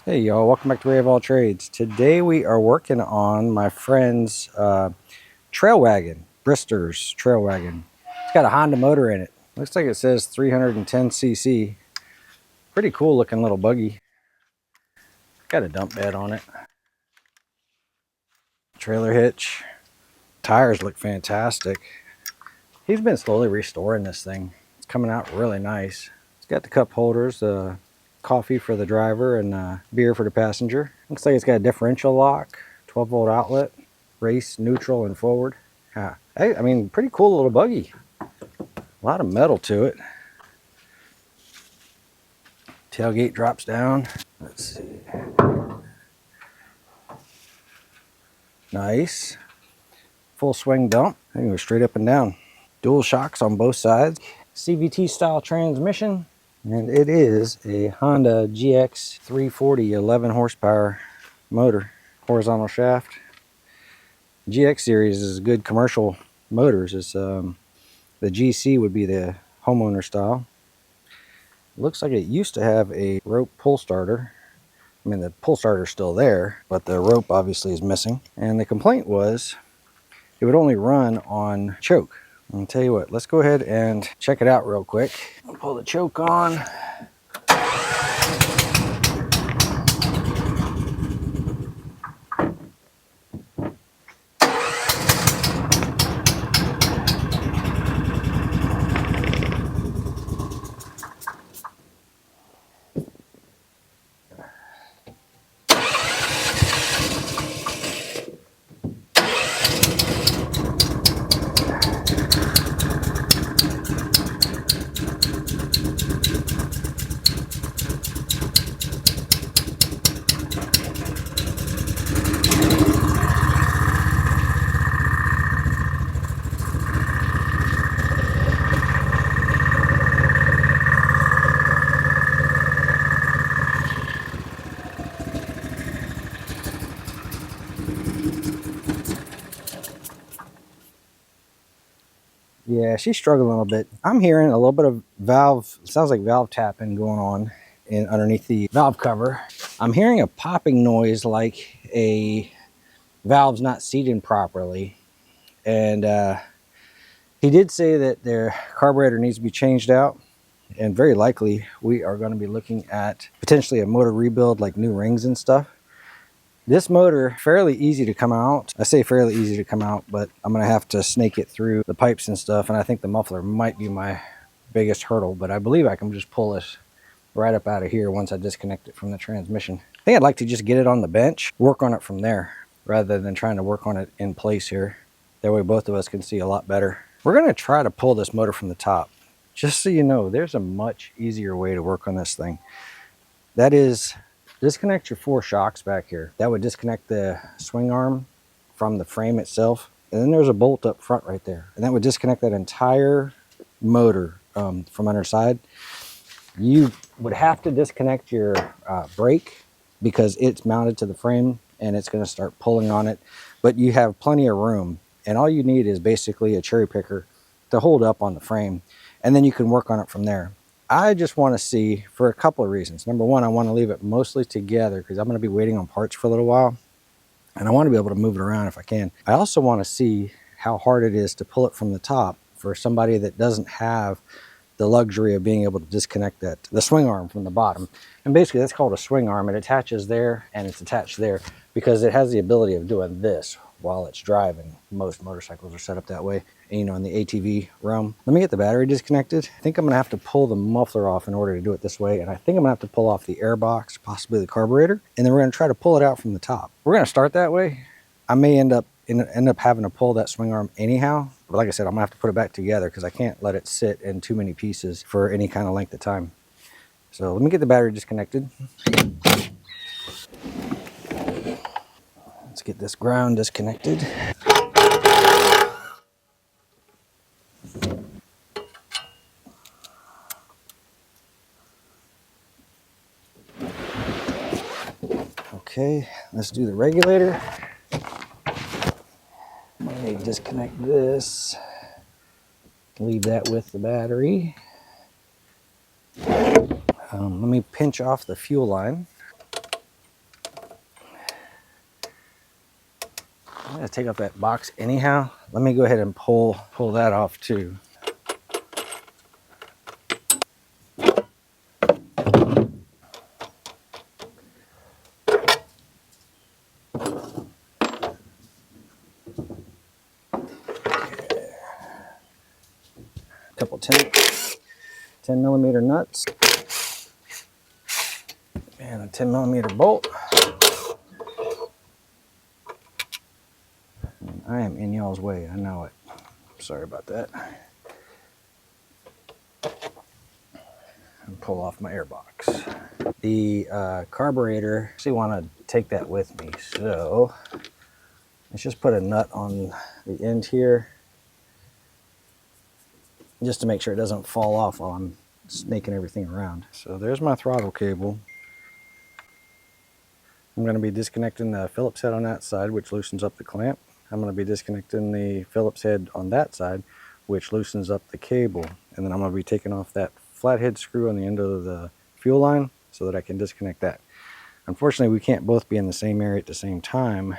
Hey y'all, welcome back to Ray of All Trades. Today we are working on my friend's trail wagon, Brister's trail wagon. It's got a Honda motor in it. Looks like it says 310cc. Pretty cool looking little buggy. Got a dump bed on it. Trailer hitch. Tires look fantastic. He's been slowly restoring this thing. It's coming out really nice. It's got the cup holders, coffee for the driver and beer for the passenger. Looks like it's got a differential lock, 12-volt outlet, race, neutral, and forward. I mean, pretty cool little buggy. A lot of metal to it. Tailgate drops down. Let's see. Nice. Full swing dump. I can go straight up and down. Dual shocks on both sides. CVT style transmission. And it is a Honda GX 340 11 horsepower motor, horizontal shaft. GX series is good commercial motors. It's the GC would be the homeowner style. Looks like it used to have a rope pull starter. I mean, the pull starter is still there, but the rope obviously is missing. And the complaint was it would only run on choke. I'll tell you what, let's go ahead and check it out real quick. I'll pull the choke on. Yeah, she's struggling a little bit. I'm hearing a little bit of valve, sounds like valve tapping going on underneath the valve cover. I'm hearing a popping noise like a valve's not seated properly. And he did say that their carburetor needs to be changed out. And very likely we are going to be looking at potentially a motor rebuild, like new rings and stuff. This motor, fairly easy to come out. I say fairly easy to come out, but I'm gonna have to snake it through the pipes and stuff, and I think the muffler might be my biggest hurdle, but I believe I can just pull this right up out of here once I disconnect it from the transmission. I think I'd like to just get it on the bench, work on it from there, rather than trying to work on it in place here. That way both of us can see a lot better. We're gonna try to pull this motor from the top. Just so you know, there's a much easier way to work on this thing. That is, disconnect your 4 shocks back here. That would disconnect the swing arm from the frame itself. And then there's a bolt up front right there. And that would disconnect that entire motor from underside. You would have to disconnect your brake because it's mounted to the frame and it's going to start pulling on it. But you have plenty of room. And all you need is basically a cherry picker to hold up on the frame. And then you can work on it from there. I just want to see, for a couple of reasons. Number one, I want to leave it mostly together because I'm going to be waiting on parts for a little while. And I want to be able to move it around if I can. I also want to see how hard it is to pull it from the top for somebody that doesn't have the luxury of being able to disconnect the swing arm from the bottom. And basically that's called a swing arm. It attaches there and it's attached there because it has the ability of doing this while it's driving. Most motorcycles are set up that way, you know, in the ATV realm. Let me get the battery disconnected. I think I'm gonna have to pull the muffler off in order to do it this way, and I think I'm gonna have to pull off the air box, possibly the carburetor, and then we're gonna try to pull it out from the top. We're gonna start that way. I may end up having to pull that swing arm anyhow, but like I said, I'm gonna have to put it back together because I can't let it sit in too many pieces for any kind of length of time. So let me get the battery disconnected. Let's get this ground disconnected. Okay, let's do the regulator. I need to disconnect this. Leave that with the battery. Let me pinch off the fuel line. I'm gonna take off that box anyhow. Let me go ahead and pull that off too. Couple 10 millimeter nuts and a 10 millimeter bolt. And I am in y'all's way, I know it. Sorry about that. And pull off my air box. The carburetor, I actually want to take that with me, so let's just put a nut on the end here just to make sure it doesn't fall off while I'm snaking everything around. So there's my throttle cable. I'm going to be disconnecting the Phillips head on that side, which loosens up the clamp. I'm going to be disconnecting the Phillips head on that side, which loosens up the cable. And then I'm going to be taking off that flathead screw on the end of the fuel line so that I can disconnect that. Unfortunately, we can't both be in the same area at the same time,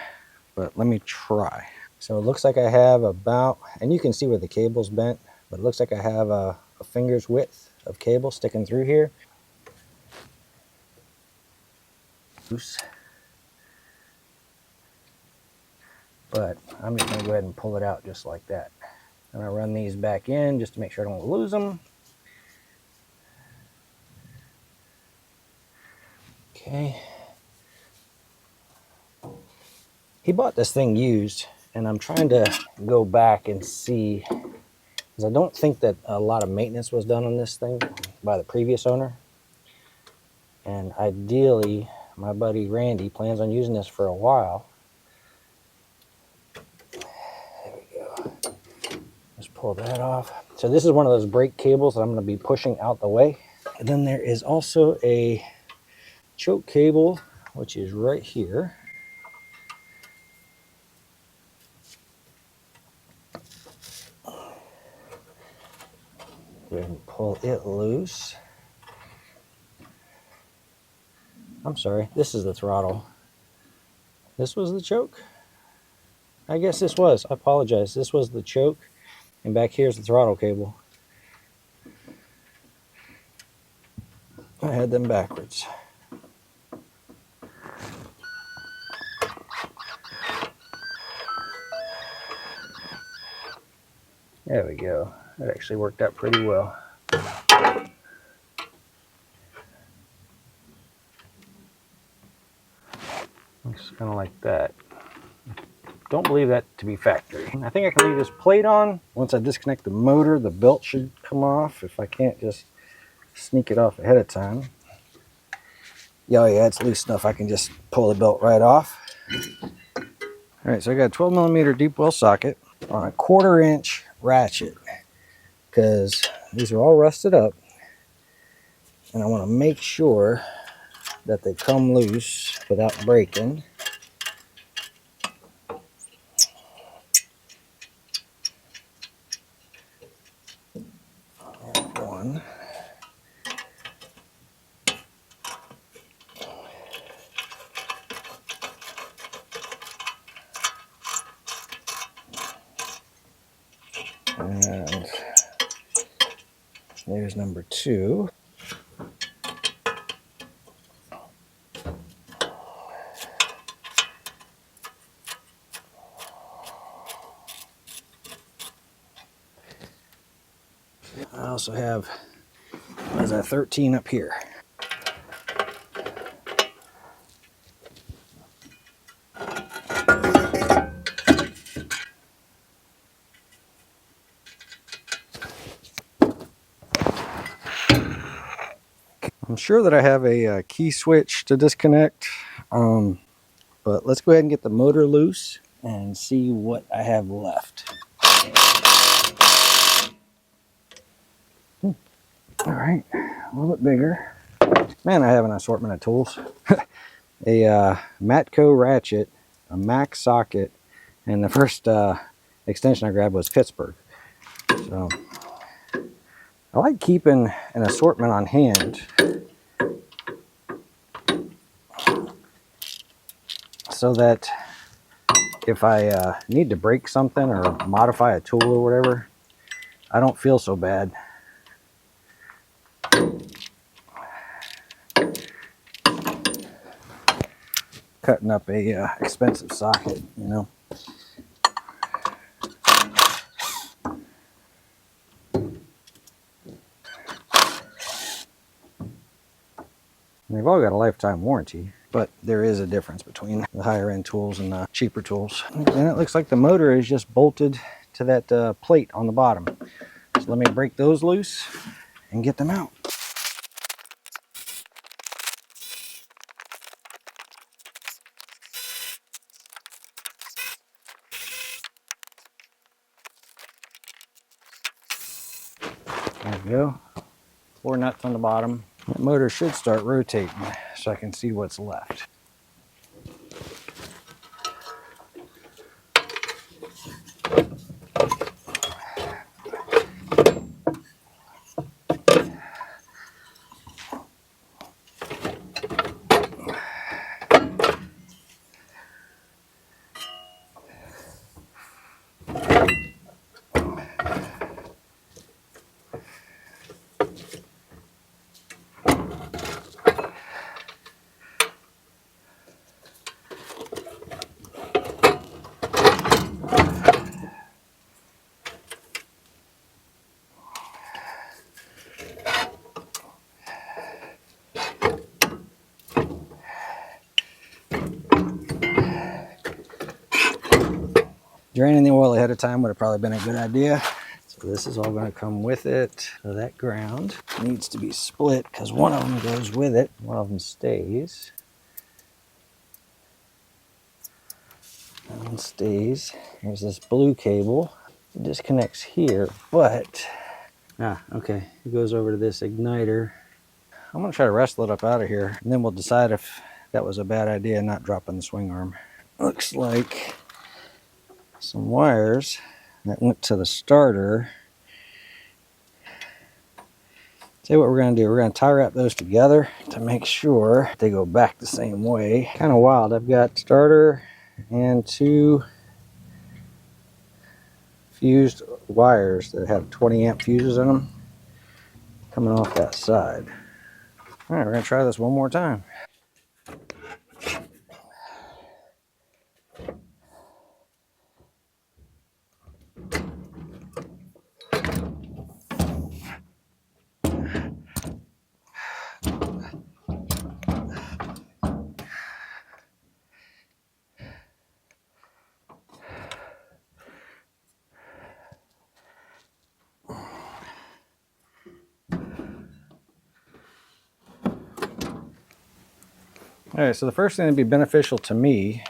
but let me try. So it looks like I have about, and you can see where the cable's bent, but it looks like I have a finger's width of cable sticking through here. Loose. But I'm just going to go ahead and pull it out just like that. I'm going to run these back in just to make sure I don't lose them. Okay. He bought this thing used, and I'm trying to go back and see, because I don't think that a lot of maintenance was done on this thing by the previous owner. And ideally, my buddy Randy plans on using this for a while. There we go. Just pull that off. So this is one of those brake cables that I'm going to be pushing out the way. And then there is also a choke cable, which is right here. Go ahead and pull it loose. I'm sorry, this is the throttle. This was the choke? I guess this was. I apologize. This was the choke, and back here's the throttle cable. I had them backwards. There we go. That actually worked out pretty well. Looks kind of like that. Don't believe that to be factory. I think I can leave this plate on. Once I disconnect the motor, the belt should come off if I can't just sneak it off ahead of time. Yeah, it's loose enough. I can just pull the belt right off. All right, so I got a 12 millimeter deep well socket on a 1/4 inch ratchet because these are all rusted up, and I want to make sure that they come loose without breaking. One. And there's number 2. I also have, what is that, 13 up here. I'm sure that I have a key switch to disconnect, but let's go ahead and get the motor loose and see what I have left. All right, a little bit bigger. Man, I have an assortment of tools. A Matco ratchet, a Mac socket, and the first extension I grabbed was Pittsburgh. So I like keeping an assortment on hand so that if I need to break something or modify a tool or whatever, I don't feel so bad. Cutting up a expensive socket, you know. And they've all got a lifetime warranty, but there is a difference between the higher end tools and the cheaper tools. And it looks like the motor is just bolted to that plate on the bottom. So let me break those loose and get them out. There we go. 4 nuts on the bottom. That motor should start rotating so I can see what's left. Draining the oil ahead of time would have probably been a good idea. So this is all going to come with it. So that ground needs to be split because one of them goes with it. One of them stays. That one stays. Here's this blue cable. It disconnects here, but okay. It goes over to this igniter. I'm going to try to wrestle it up out of here, and then we'll decide if that was a bad idea not dropping the swing arm. Looks like some wires that went to the starter. See what we're going to do. We're going to tie wrap those together to make sure they go back the same way. Kind of wild. I've got starter and 2 fused wires that have 20 amp fuses in them coming off that side. All right, we're going to try this one more time. All right, so the first thing that'd be beneficial to me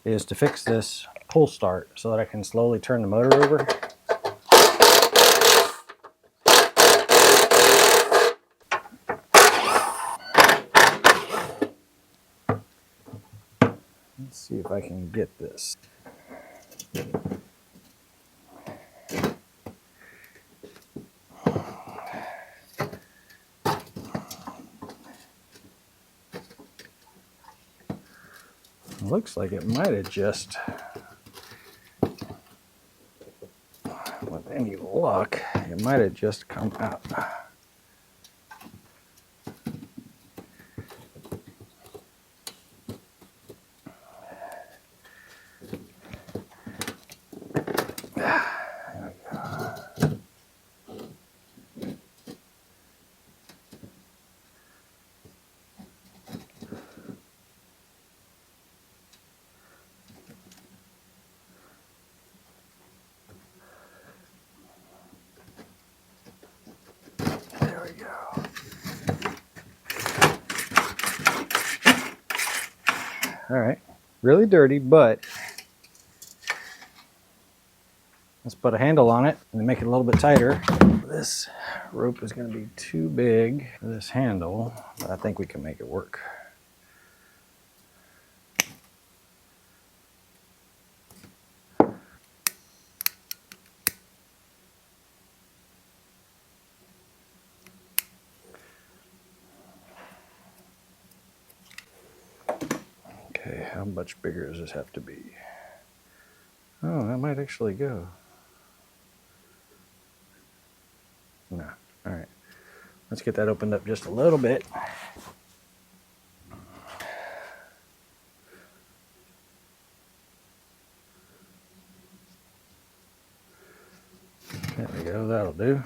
is to fix this pull start so that I can slowly turn the motor over. Let's see if I can get this. Looks like it might have just, with any luck, it might have just come out. There we go. All right, really dirty, but let's put a handle on it and make it a little bit tighter. This rope is going to be too big for this handle, but I think we can make it work. Okay, how much bigger does this have to be? Oh, that might actually go. No. All right. Let's get that opened up just a little bit. There we go. That'll do.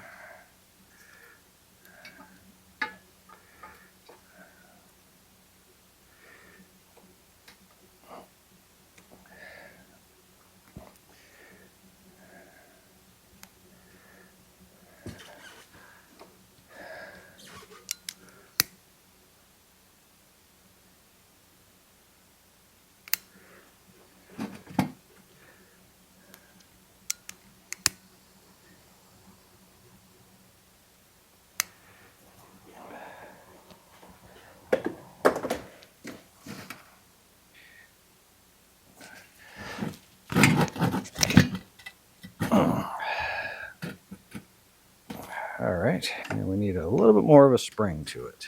All right, and we need a little bit more of a spring to it.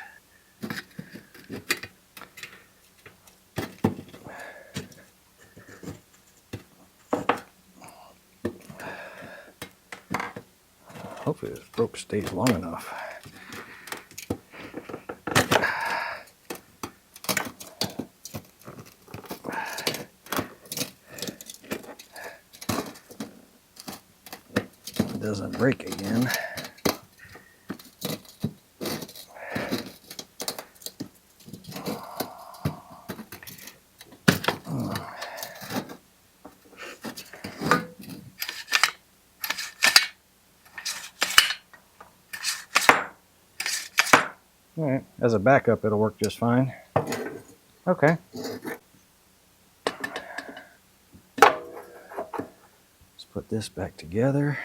Hopefully this rope stays long enough. It doesn't break again. All right, as a backup, it'll work just fine. Okay. Let's put this back together.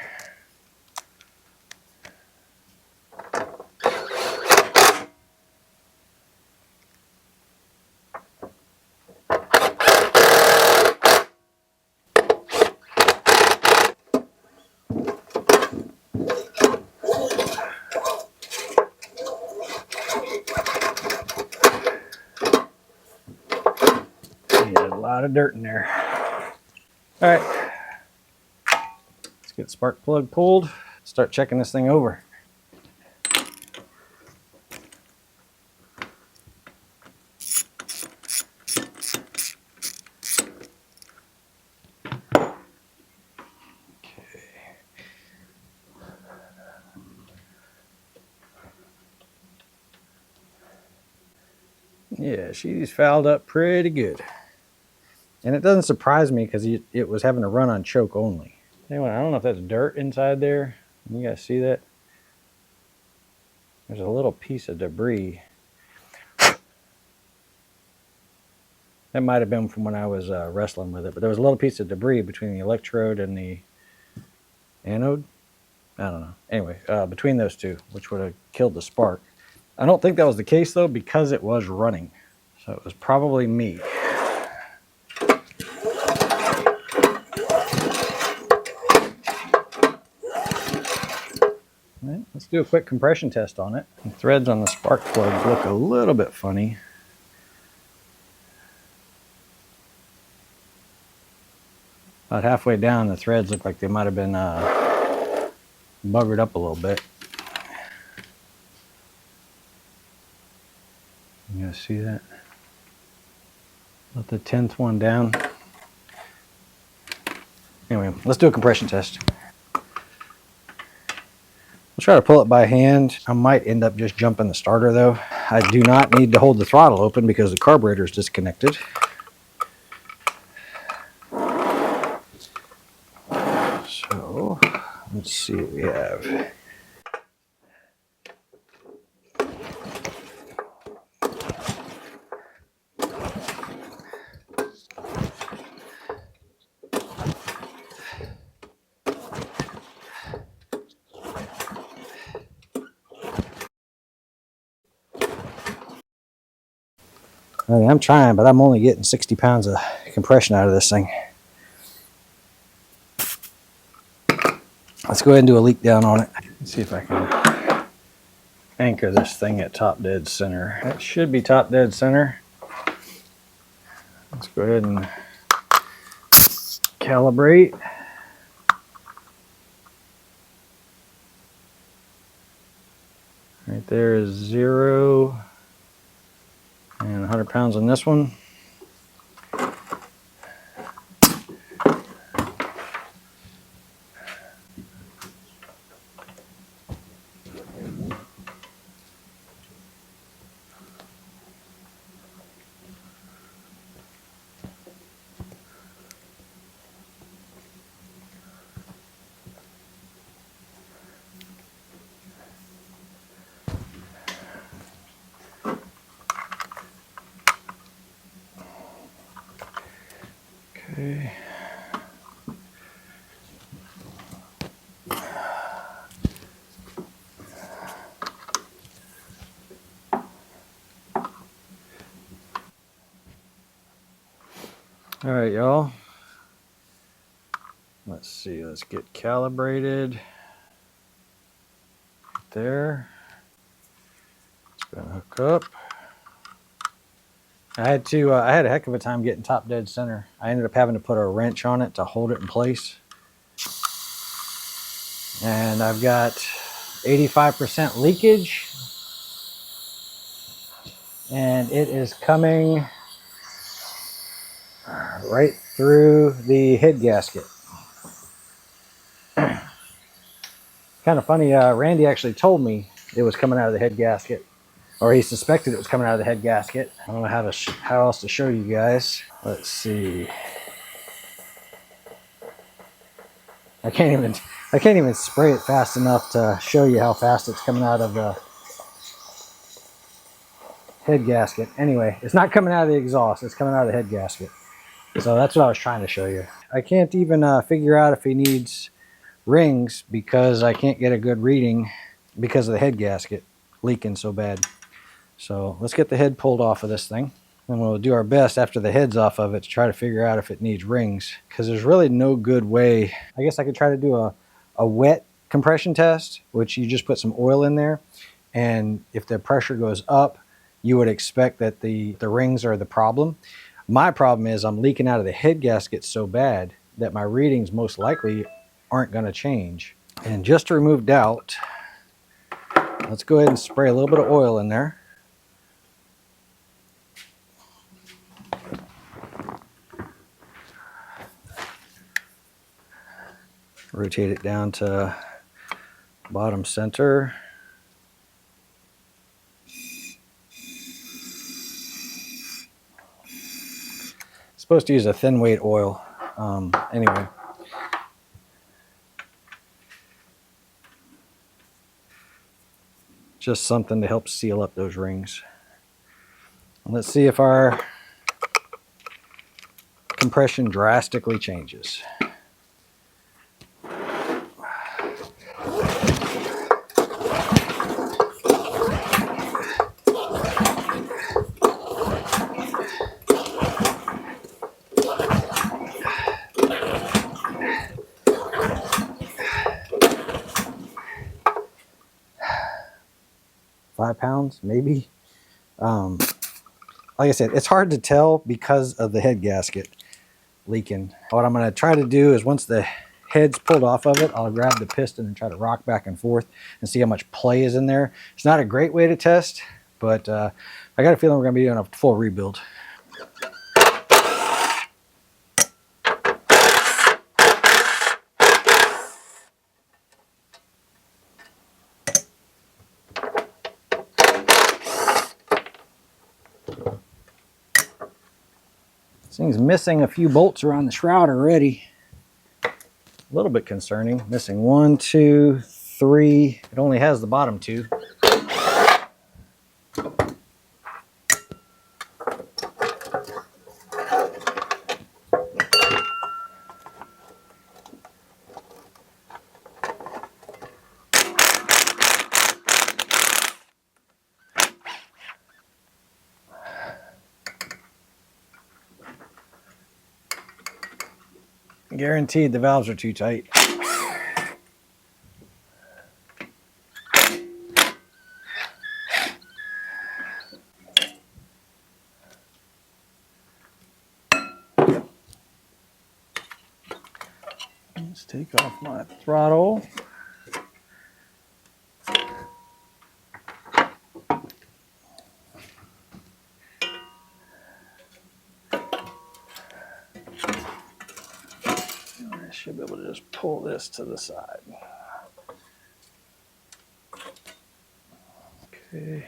There's a lot of dirt in there. All right, let's get the spark plug pulled. Start checking this thing over. Yeah, she's fouled up pretty good. And it doesn't surprise me because it was having to run on choke only. Anyway, I don't know if that's dirt inside there. You guys see that? There's a little piece of debris. That might have been from when I was wrestling with it, but there was a little piece of debris between the electrode and the anode. I don't know. Anyway, between those two, which would have killed the spark. I don't think that was the case though, because it was running. So it was probably me. Right, let's do a quick compression test on it. The threads on the spark plugs look a little bit funny. About halfway down, the threads look like they might have been buggered up a little bit. You guys see that? Let the 10th one down. Anyway, let's do a compression test. We'll try to pull it by hand. I might end up just jumping the starter though. I do not need to hold the throttle open because the carburetor is disconnected. So let's see what we have. I mean, I'm trying, but I'm only getting 60 pounds of compression out of this thing. Let's go ahead and do a leak down on it. Let's see if I can anchor this thing at top dead center. That should be top dead center. Let's go ahead and Calibrate. Right there is 0 and 100 pounds on this one. Okay. All right, y'all. Let's see, let's get calibrated. There. It's gonna hook up. I had a heck of a time getting top dead center. I ended up having to put a wrench on it to hold it in place. And I've got 85% leakage. And it is coming right through the head gasket. Kind of funny, Randy actually told me it was coming out of the head gasket, or he suspected it was coming out of the head gasket. I don't know how else to show you guys. Let's see. I can't even spray it fast enough to show you how fast it's coming out of the head gasket. Anyway, it's not coming out of the exhaust, it's coming out of the head gasket. So that's what I was trying to show you. I can't even figure out if he needs rings because I can't get a good reading because of the head gasket leaking so bad. So let's get the head pulled off of this thing, and we'll do our best after the head's off of it to try to figure out if it needs rings, because there's really no good way. I guess I could try to do a wet compression test, which you just put some oil in there, and if the pressure goes up, you would expect that the rings are the problem. My problem is I'm leaking out of the head gasket so bad that my readings most likely aren't going to change. And just to remove doubt, let's go ahead and spray a little bit of oil in there. Rotate it down to bottom center. Supposed to use a thin weight oil. Anyway. Just something to help seal up those rings. Let's see if our compression drastically changes. £5, maybe. Like I said, it's hard to tell because of the head gasket leaking. What I'm going to try to do is once the head's pulled off of it, I'll grab the piston and try to rock back and forth and see how much play is in there. It's not a great way to test, but I got a feeling we're going to be doing a full rebuild. This thing's missing a few bolts around the shroud already. A little bit concerning. Missing 1, 2, 3. It only has the bottom 2. Guaranteed the valves are too tight. Let's take off my throttle. I should be able to just pull this to the side. Okay.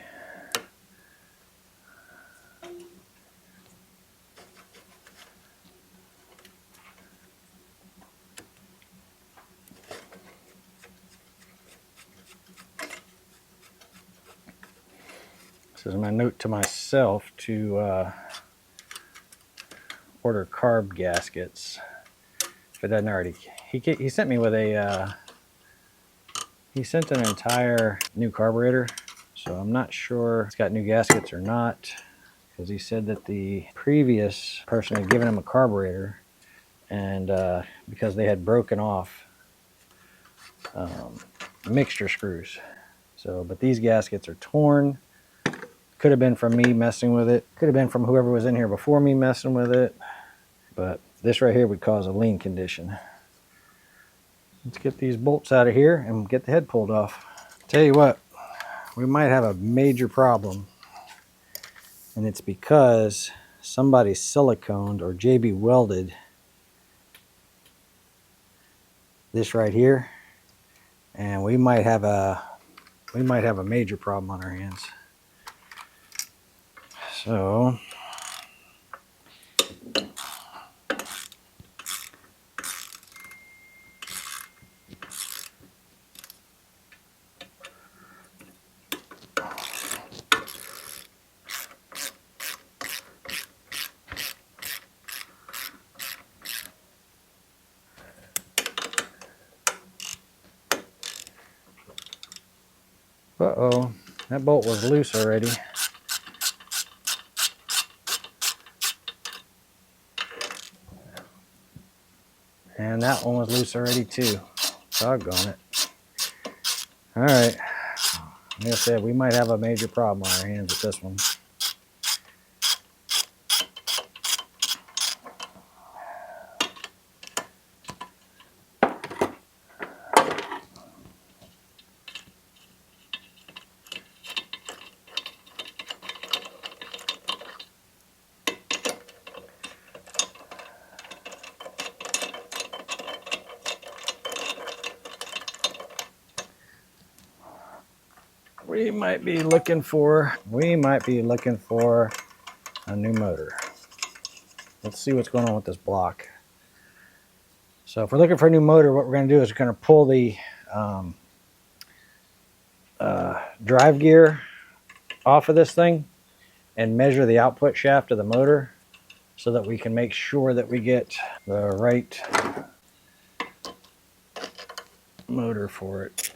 This is my note to myself to order carb gaskets. If it doesn't already, he sent me with a he sent an entire new carburetor, so I'm not sure if it's got new gaskets or not, because he said that the previous person had given him a carburetor, and because they had broken off mixture screws. So, but these gaskets are torn. Could have been from me messing with it. Could have been from whoever was in here before me messing with it. But this right here would cause a lean condition. Let's get these bolts out of here and get the head pulled off. Tell you what, we might have a major problem. And it's because somebody siliconed or JB welded this right here. And we might have a major problem on our hands. So uh-oh, that bolt was loose already. And that one was loose already too. Doggone it. All right. Like I said, we might have a major problem on our hands with this one. We might be looking for a new motor. Let's see what's going on with this block. So if we're looking for a new motor, what we're going to do is we're going to pull the drive gear off of this thing and measure the output shaft of the motor so that we can make sure that we get the right motor for it.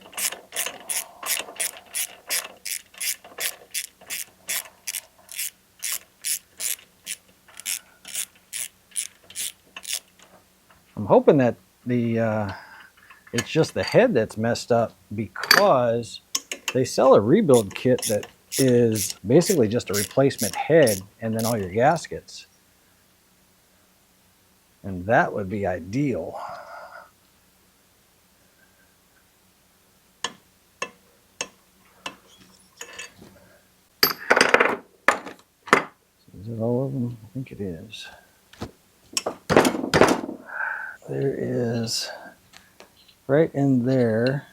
I'm hoping that it's just the head that's messed up, because they sell a rebuild kit that is basically just a replacement head and then all your gaskets. And that would be ideal. Is it all of them? I think it is. There is, right in there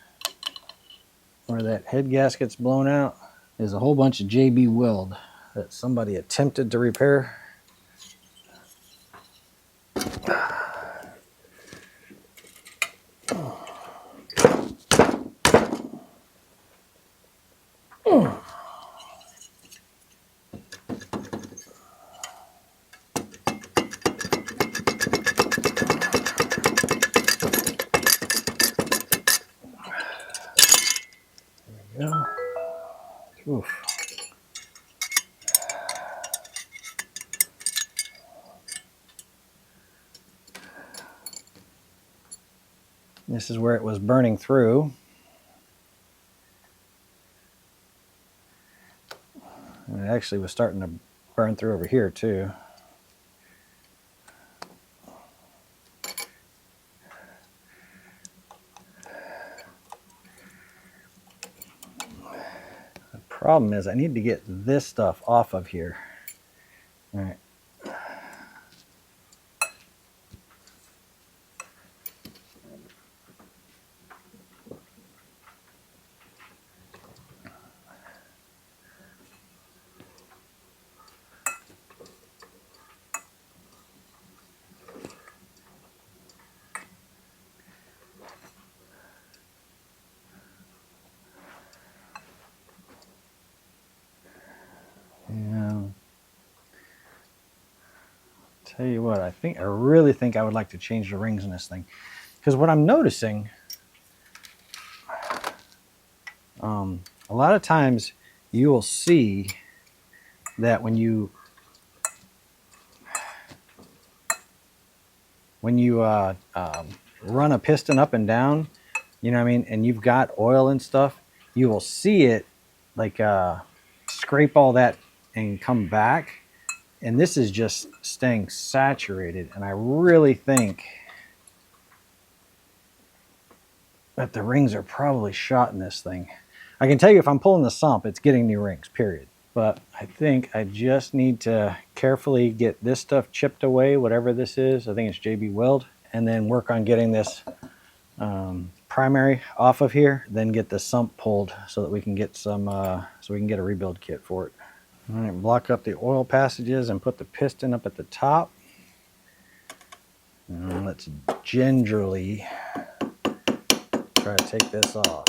where that head gasket's blown out, is a whole bunch of JB weld that somebody attempted to repair. Yeah. Oof. This is where it was burning through. And it actually was starting to burn through over here too. Problem is I need to get this stuff off of here. All right. Yeah. Tell you what, I really think I would like to change the rings in this thing, because what I'm noticing, a lot of times you will see that when you run a piston up and down, you know what I mean, and you've got oil and stuff, you will see it like scrape all that and come back, and this is just staying saturated. And I really think that the rings are probably shot in this thing. I can tell you, if I'm pulling the sump, it's getting new rings, period. But I think I just need to carefully get this stuff chipped away, whatever this is. I think it's JB Weld, and then work on getting this primary off of here, then get the sump pulled so that we can get some, so we can get a rebuild kit for it. All right, block up the oil passages and put the piston up at the top. And let's gingerly try to take this off.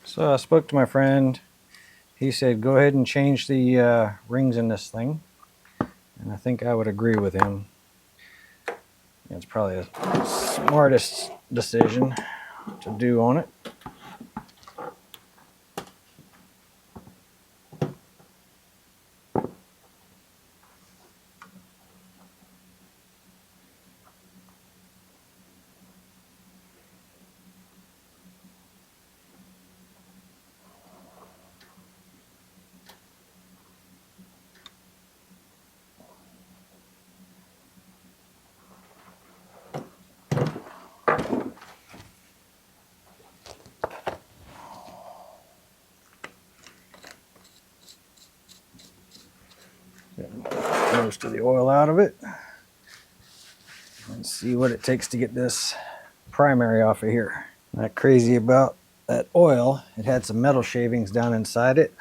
So I spoke to my friend. He said, go ahead and change the rings in this thing. And I think I would agree with him. It's probably the smartest decision to do on it. Get most of the oil out of it. And see what it takes to get this primary off of here. Not crazy about that oil. It had some metal shavings down inside it.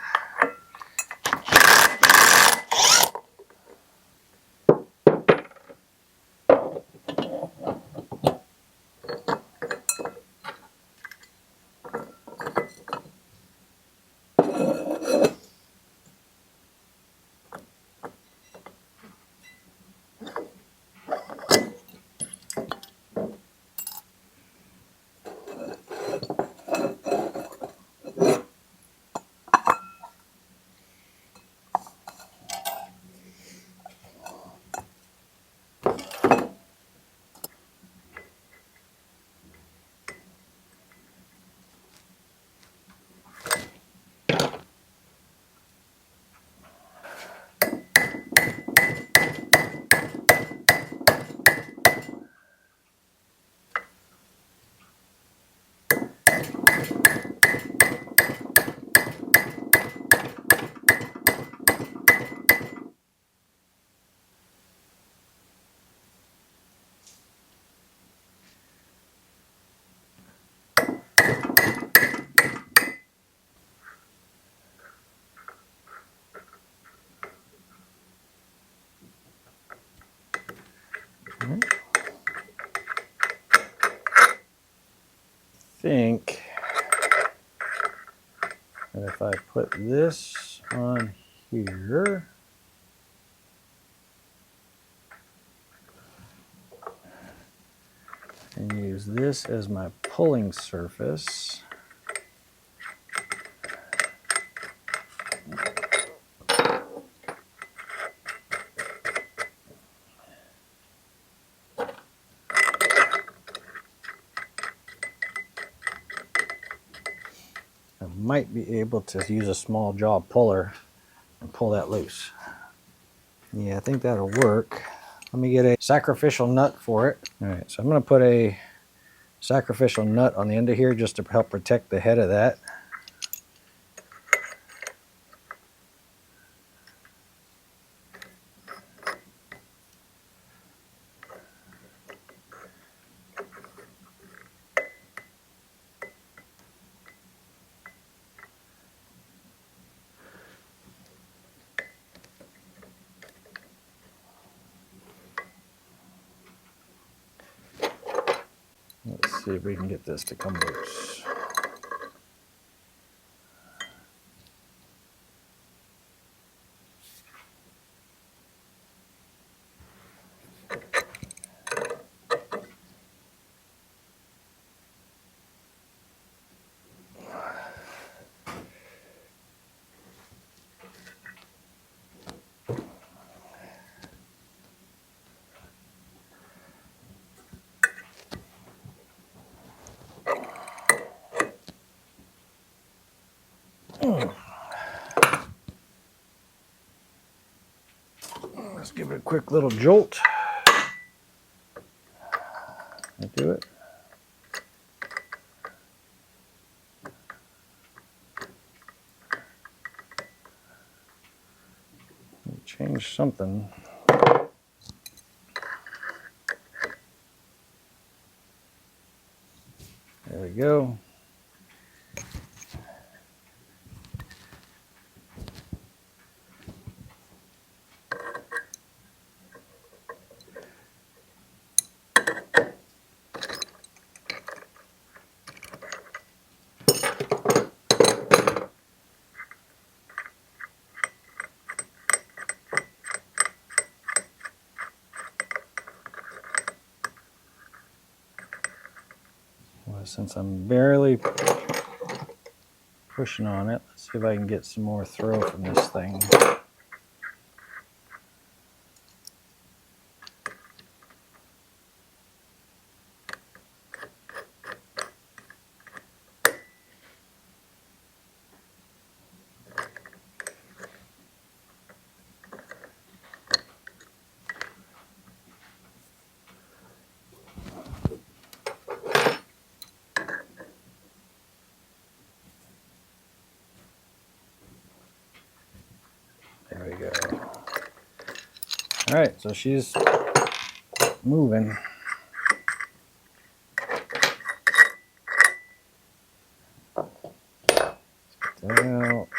Think that if I put this on here, and use this as my pulling surface, I might be able to use a small jaw puller and pull that loose. Yeah, I think that'll work. Let me get a sacrificial nut for it. All right, so I'm going to put a sacrificial nut on the end of here just to help protect the head of that. Let's see if we can get this to come loose. Let's give it a quick little jolt. That do it. Change something. There we go. Well, since I'm barely pushing on it, let's see if I can get some more throw from this thing. There we go. All right, so she's moving. Get that out.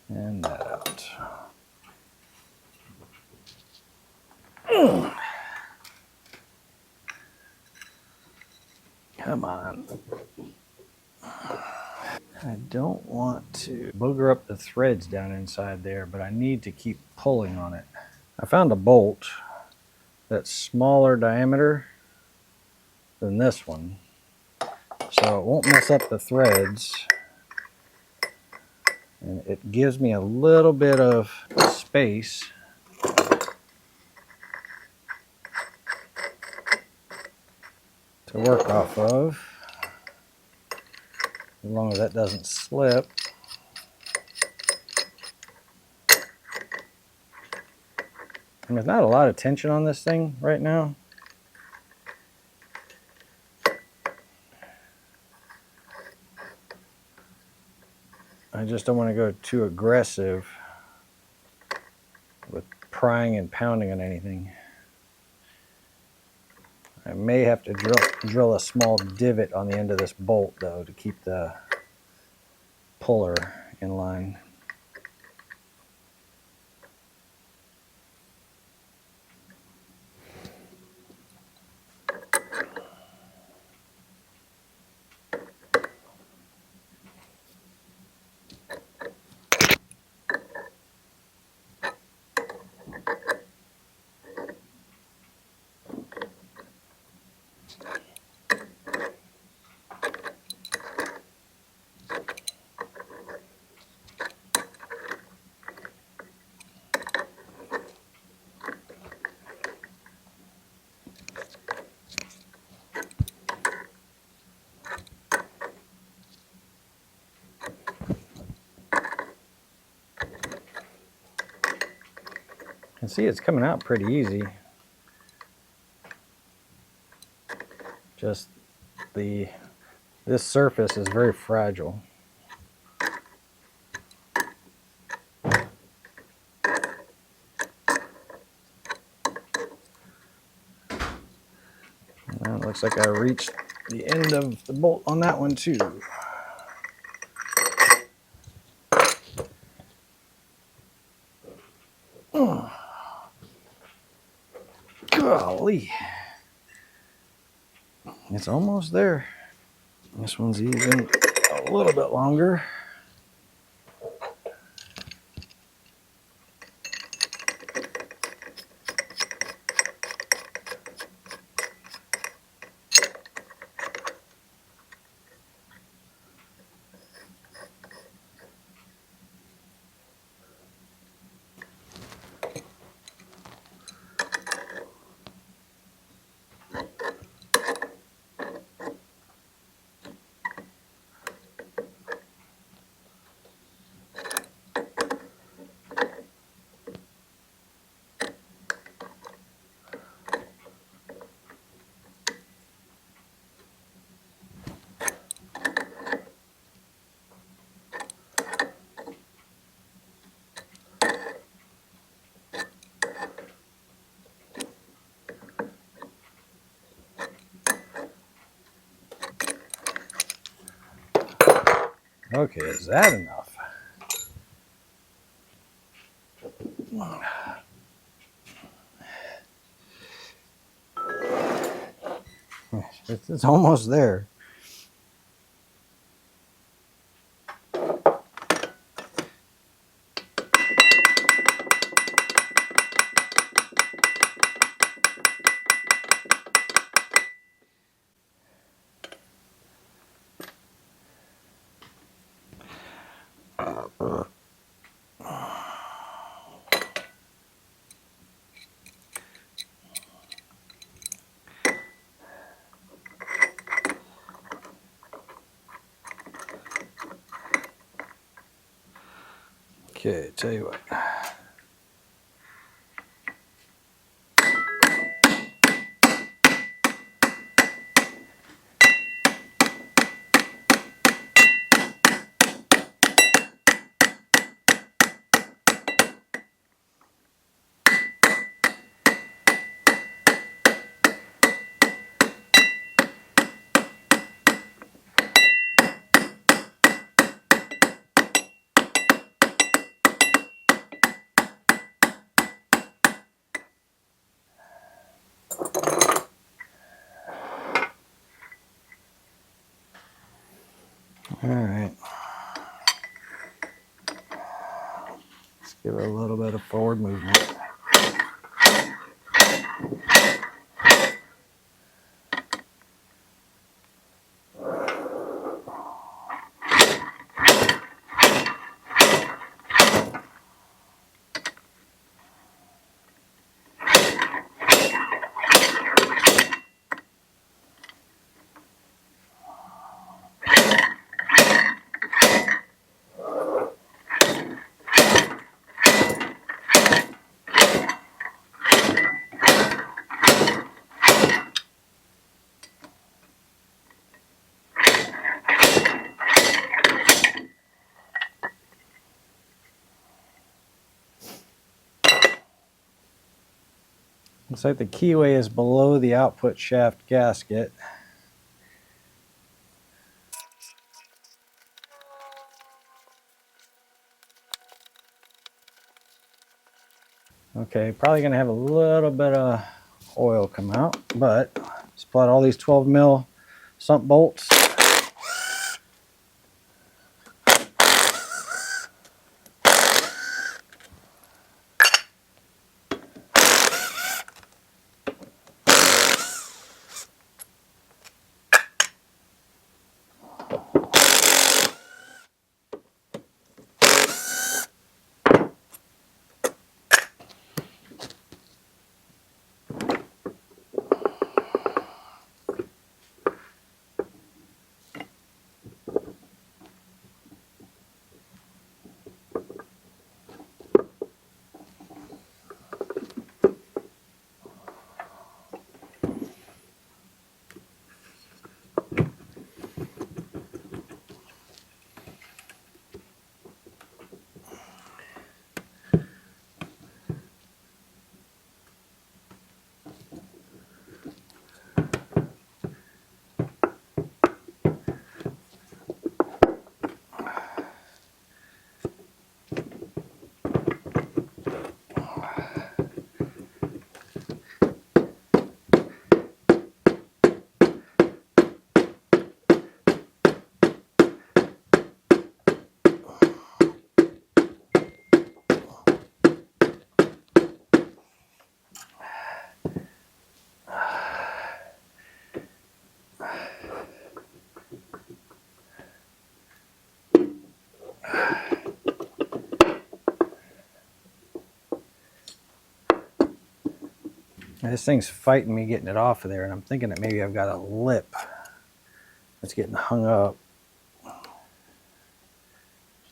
And that out. Come on. I don't want to booger up the threads down inside there, but I need to keep pulling on it. I found a bolt that's smaller diameter than this one, so it won't mess up the threads. And it gives me a little bit of space to work off of, as long as that doesn't slip. And there's not a lot of tension on this thing right now. I just don't want to go too aggressive with prying and pounding on anything. I may have to drill a small divot on the end of this bolt, though, to keep the puller in line. can see it's coming out pretty easy. Just this surface is very fragile. Well, it looks like I reached the end of the bolt on that one too. Oh, golly. It's almost there. This one's even a little bit longer. Okay, is that enough? It's almost there. Okay, tell you what. All right. Let's give it a little bit of forward movement. Looks like the keyway is below the output shaft gasket. Okay, probably going to have a little bit of oil come out, but let's plot all these 12 mil sump bolts. This thing's fighting me getting it off of there, and I'm thinking that maybe I've got a lip that's getting hung up. So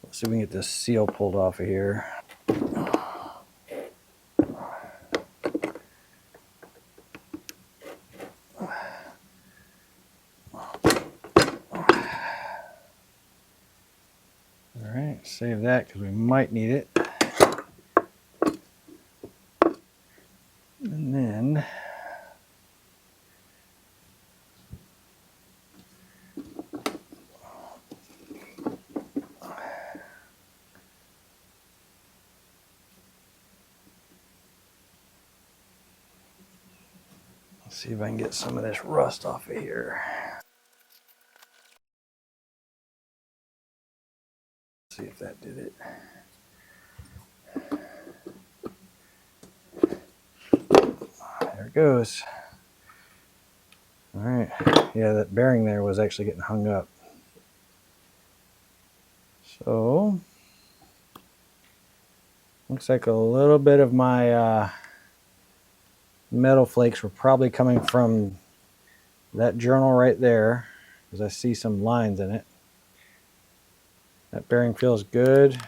let's see if we can get this seal pulled off of here. All right, save that because we might need it. And then let's see if I can get some of this rust off of here. See if that did it. There it goes. All right. Yeah, that bearing there was actually getting hung up. So, looks like a little bit of my metal flakes were probably coming from that journal right there, because I see some lines in it. That bearing feels good.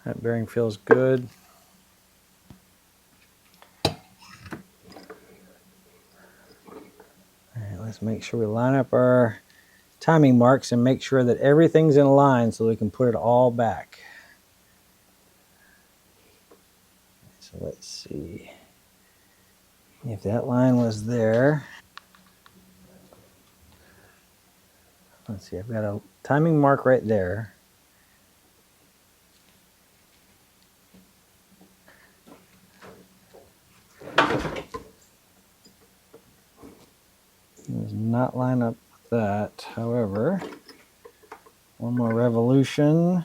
That bearing feels good. All right, let's make sure we line up our timing marks and make sure that everything's in line so we can put it all back. So let's see if that line was there. Let's see, I've got a timing mark right there. It does not line up with that. However, one more revolution.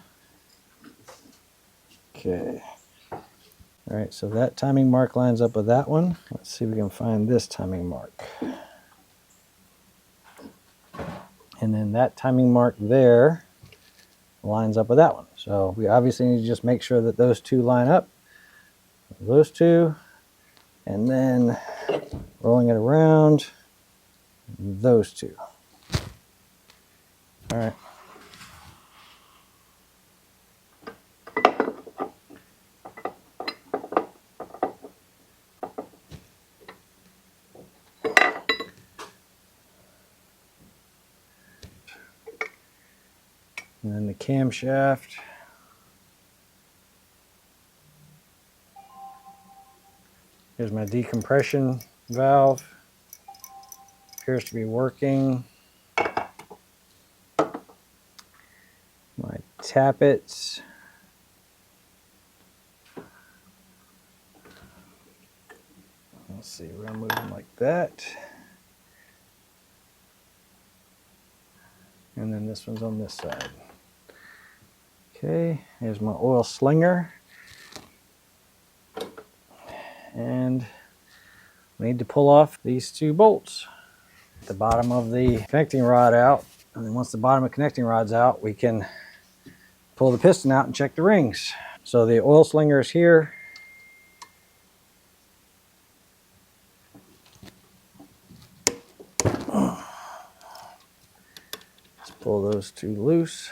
Okay. All right, so that timing mark lines up with that one. Let's see if we can find this timing mark. And then that timing mark there lines up with that one. So we obviously need to just make sure that those two line up. Those two, and then rolling it around, those two. All right. And then the camshaft. Here's my decompression valve. Appears to be working. My tappets. Let's see, we're gonna move them like that. And then this one's on this side. Okay, here's my oil slinger. And we need to pull off these two bolts. The bottom of the connecting rod out, and then once the bottom of the connecting rod's out, we can pull the piston out and check the rings. So the oil slinger is here. Let's pull those two loose.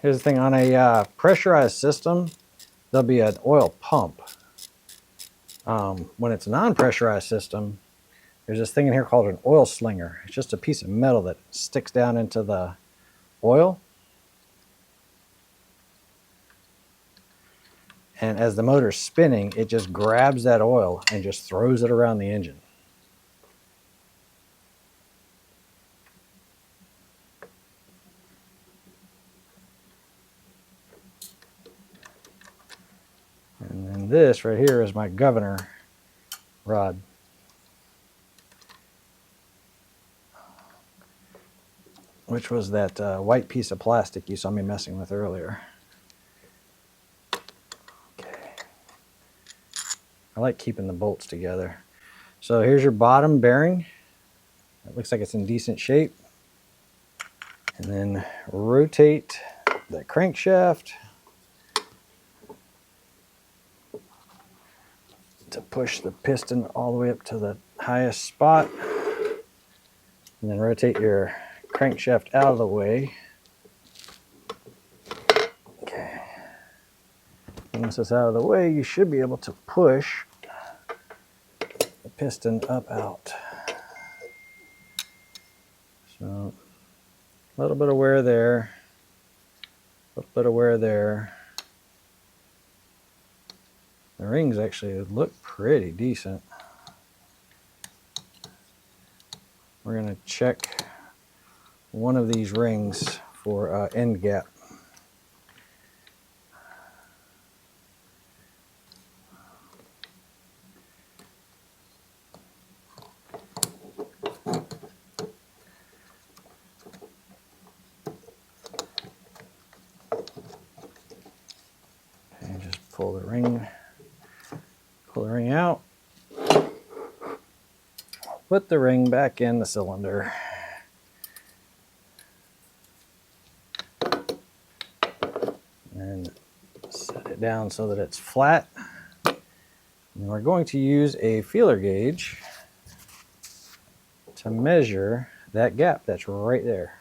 Here's the thing, on a pressurized system, there'll be an oil pump. When it's a non-pressurized system, there's this thing in here called an oil slinger. It's just a piece of metal that sticks down into the oil. And as the motor's spinning, it just grabs that oil and just throws it around the engine. And then this right here is my governor rod. which was that white piece of plastic you saw me messing with earlier. Okay. I like keeping the bolts together. So here's your bottom bearing. It looks like it's in decent shape. And then rotate the crankshaft to push the piston all the way up to the highest spot. And then rotate your crankshaft out of the way. Okay. Once it's out of the way, you should be able to push the piston up out. So a little bit of wear there, a little bit of wear there. The rings actually look pretty decent. We're going to check one of these rings for end gap. And just pull the ring out. Put the ring back in the cylinder. And set it down so that it's flat. And we're going to use a feeler gauge to measure that gap that's right there.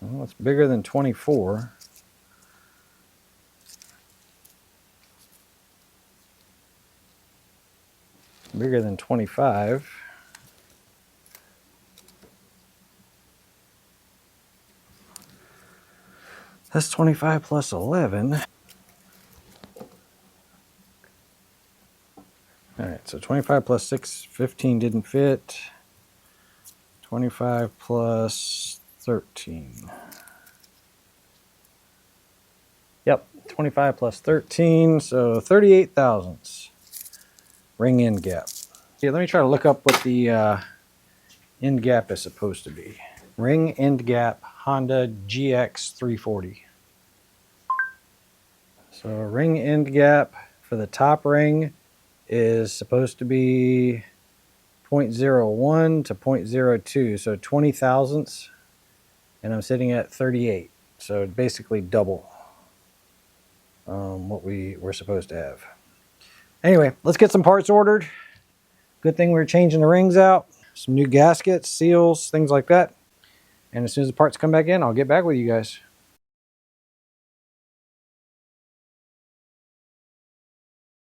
Well, it's bigger than 24. Bigger than 25. That's 25 plus 11. All right, so 25 plus 6, 15 didn't fit. 25 plus 13. Yep, 25 plus 13, so 38 thousandths. Ring end gap. Okay, let me try to look up what the end gap is supposed to be. Ring end gap Honda GX 340. So ring end gap for the top ring is supposed to be 0.01 to 0.02, so 20 thousandths, and I'm sitting at 38, so basically double what we were supposed to have. Anyway, let's get some parts ordered. Good thing we were changing the rings out, some new gaskets, seals, things like that. And as soon as the parts come back in, I'll get back with you guys.